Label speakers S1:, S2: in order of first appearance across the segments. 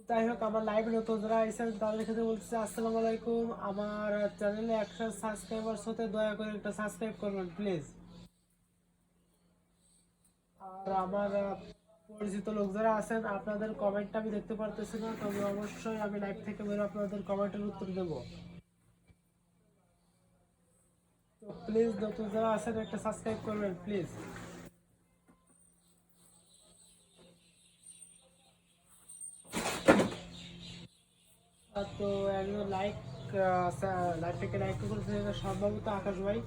S1: যাই হোক, আমার লাইভে নতুন যারা আইছেন তাদের ক্ষেত্রে বলতেছি আসসালামু আলাইকুম। আমার চ্যানেলে 100 সাবস্ক্রাইবার্স হতে দয়া করে একটা সাবস্ক্রাইব করবেন প্লিজ। আর আমার পরিচিত লোক যারা আছেন আপনাদের কমেন্টটা আমি দেখতে পারতেছি না, তবে অবশ্যই আমি লাইভ থেকে বেরো আপনাদের কমেন্টের উত্তর দেবো। তো প্লিজ নতুন যারা আছেন একটা সাবস্ক্রাইব করবেন প্লিজ। তো একজন লাইভ থেকে লাইক করেছে সম্ভবত আকাশ ভাই।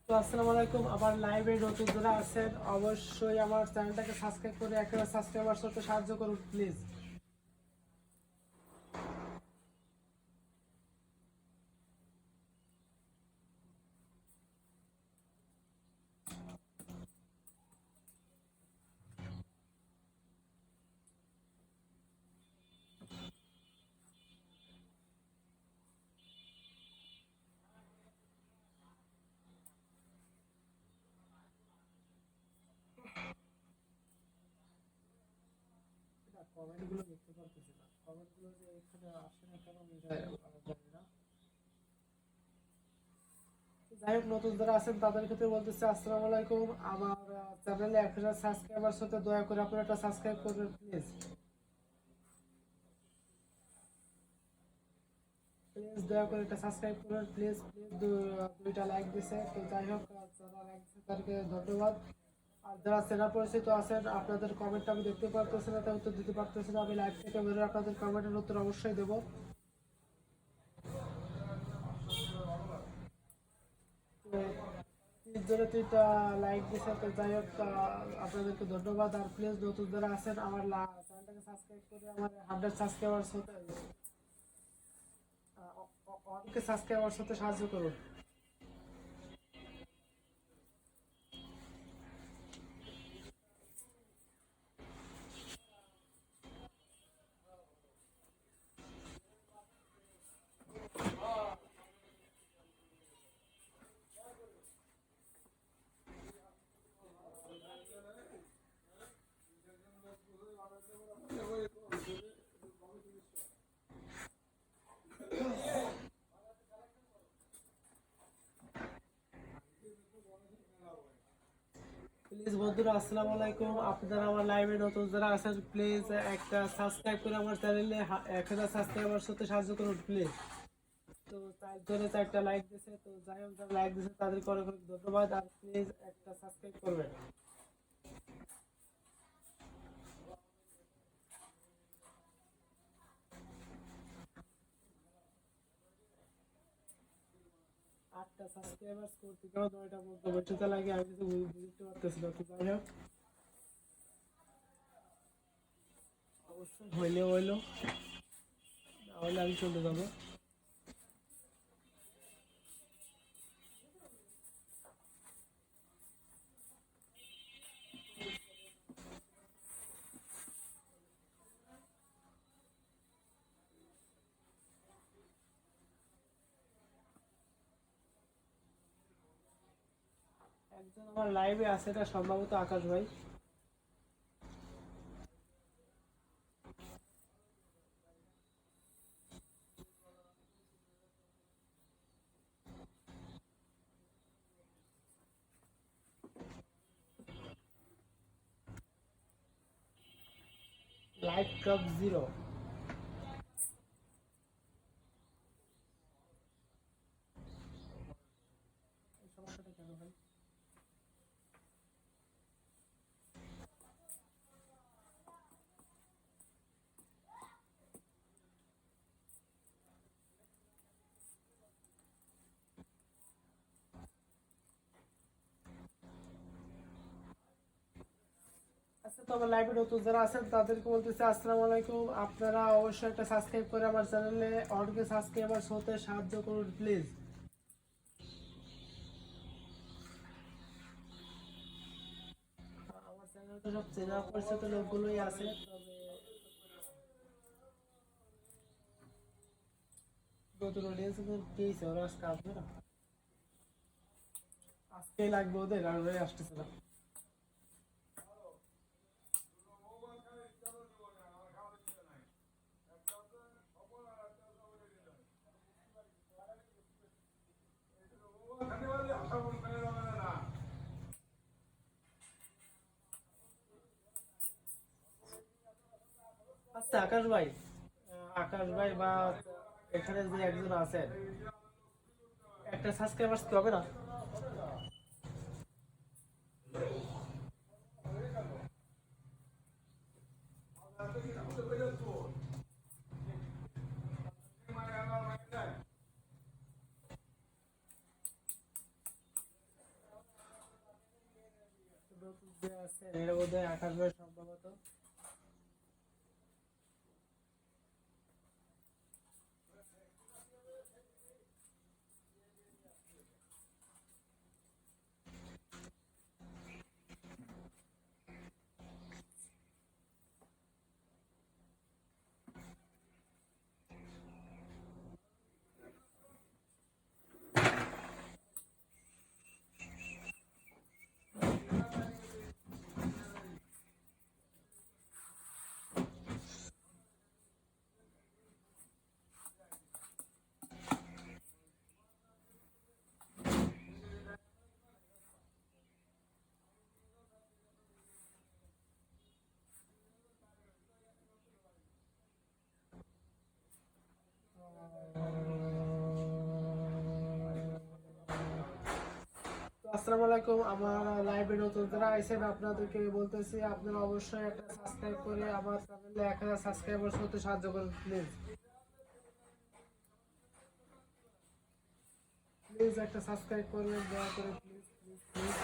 S1: তো আসসালামু আলাইকুম, আমার লাইভে নতুন যারা আছেন অবশ্যই আমার চ্যানেলটাকে সাবস্ক্রাইব করে একেবারে সাবস্ক্রাইবার সাথে সাহায্য করুন প্লিজ। কমেন্টগুলো দেখতে পারতেছি না, কমেন্টগুলো যে এখানে আসে না কেন আমি জানি না। যাই হোক, নতুন যারা আছেন তাদের ক্ষেত্রে বলতেছি আসসালামু আলাইকুম। আমার চ্যানেলে 1000 সাবস্ক্রাইবার সাথে দয়া করে আপনারা একটা সাবস্ক্রাইব করবেন প্লিজ। প্লিজ দয়া করে একটা সাবস্ক্রাইব করবেন প্লিজ প্লিজ। দুইটা লাইক দিছে, তো যাই হোক, যারা লাইক দিছে তাদেরকে ধন্যবাদ। আর যারা চেনা পরিচিত আছেন আপনাদের কমেন্ট আমি দেখতে পারতেছি না, তাই উত্তর দিতে পারতেছি না। আমি লাইভ থেকে বেরোয় আপনাদের কমেন্টের উত্তর অবশ্যই দেবো। তো প্লিজ ধরে তুইটা লাইক দিছে, তো যাই হোক, আপনাদেরকে ধন্যবাদ। আর প্লিজ নতুন যারা আছেন আমার চ্যানেলটাকে সাবস্ক্রাইব করে আমার 100 সাবস্ক্রাইবার হতে অনেকে সাবস্ক্রাইবার হতে সাহায্য করুন। প্লিজ বন্ধুরা আসসালামু আলাইকুম, আপনারা আমার লাইভে নতুন যারা আছেন প্লিজ একটা সাবস্ক্রাইব করে আমার চ্যানেলে 1000 সাবস্ক্রাইবার সাথে সাহায্য করুন প্লিজ। তো তার জন্য চারটা লাইক দিয়েছে, তো যাই হোক, যারা লাইক দিয়েছে তাদেরকে অনেক অনেক ধন্যবাদ। আর প্লিজ একটা সাবস্ক্রাইব করবেন। 8টা সাবস্ক্রাইবার করতে গেলে 9টা পর্যন্ত বসতে লাগে, আমি কিছু বুঝতে পারতেছি না। তো যাই হোক, অবশ্যই হইলে হইলো, না হলে আমি চলে যাবো। একজন আমার লাইভে আছে, এটা সম্ভবত আকাশ ভাই। Live drop 0। এই সমস্যাটা কেন ভাই? আচ্ছা, তো আমার লাইভে নতুন যারা আছেন তাদেরকে বলতেছি আসসালামু আলাইকুম, আপনারা অবশ্যই একটা সাবস্ক্রাইব করে আমার চ্যানেলে অনেকে সাবস্ক্রাইবার হতে সাহায্য করুন প্লিজ। আমার চ্যানেলে তো সব চেনা পরিচিত লোকগুলোই আছে, তবে নতুন অডিয়েন্স কি হয়েছে ওরা আজকে আসবে না আজকেই লাগবে ওদের আর ওরাই আসতেছে না আচ্ছা আকাশ ভাই বা এখানে যে একজন আছেন একটা সাবস্ক্রাইবার তো হবে না নতুন যে আছেন এর মধ্যে আকাশ ভাই সম্ভবত তো আসসালামু আলাইকুম আমার লাইভে নতুন যারা আইছেন আপনাদেরকে বলতেছি আপনারা অবশ্যই একটা সাবস্ক্রাইব করে আমার চ্যানেলে 1000 সাবস্ক্রাইবার হতে সাহায্য করুন প্লিজ প্লিজ একটা সাবস্ক্রাইব করবেন দয়া করে প্লিজ প্লিজ প্লিজ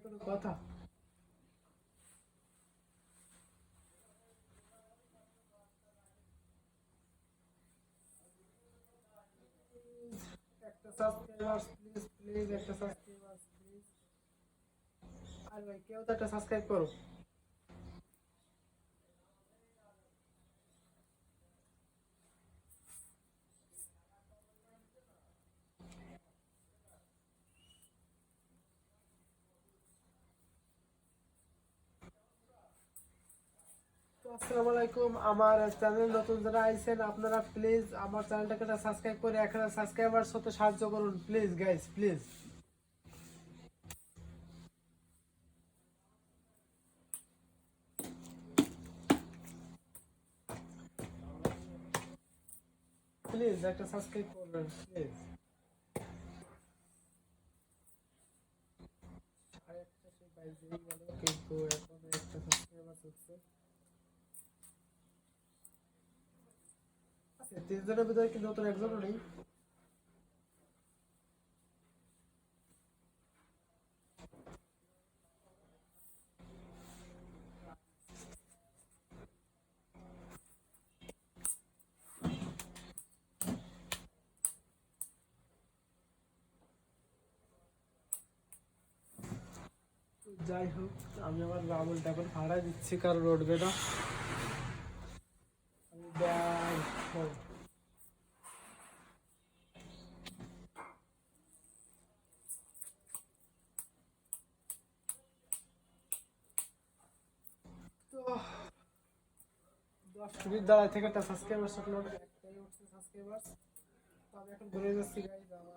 S1: কোনো কথা একটা সাবস্ক্রাইবার প্লিজ প্লিজ একটা সাবস্ক্রাইবার প্লিজ আর ভাই কেউ তো একটা সাবস্ক্রাইব করো তো আসসালামু আলাইকুম আমার চ্যানেল নতুন যারা আইছেন আপনারা প্লিজ আমার চ্যানেলটাকে সাবস্ক্রাইব করে 1000 সাবস্ক্রাইবার হতে সাহায্য করুন প্লিজ গাইস প্লিজ প্লিজ একটা সাবস্ক্রাইব করবেন প্লিজ আরেকটা সে বাইজেই গেল কিন্তু এখন একটা সাবস্ক্রাইবার হচ্ছে আচ্ছা তিনজনের ভিতরে কি নতুন একজনও নেই তো যাই হোক আমি আমার রামুলটা এখন ভাড়া দিচ্ছি কারণ উঠবে না আমি ব্যাগ তো 10 মিনিট দাঁড়ায় থেকে একটা সাবস্ক্রাইবার সাথে একটাই উঠছে সাবস্ক্রাইবার তো আমি এখন ঘুরে যাচ্ছি গাইজ আমার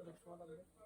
S1: অনেক সময় লাগবে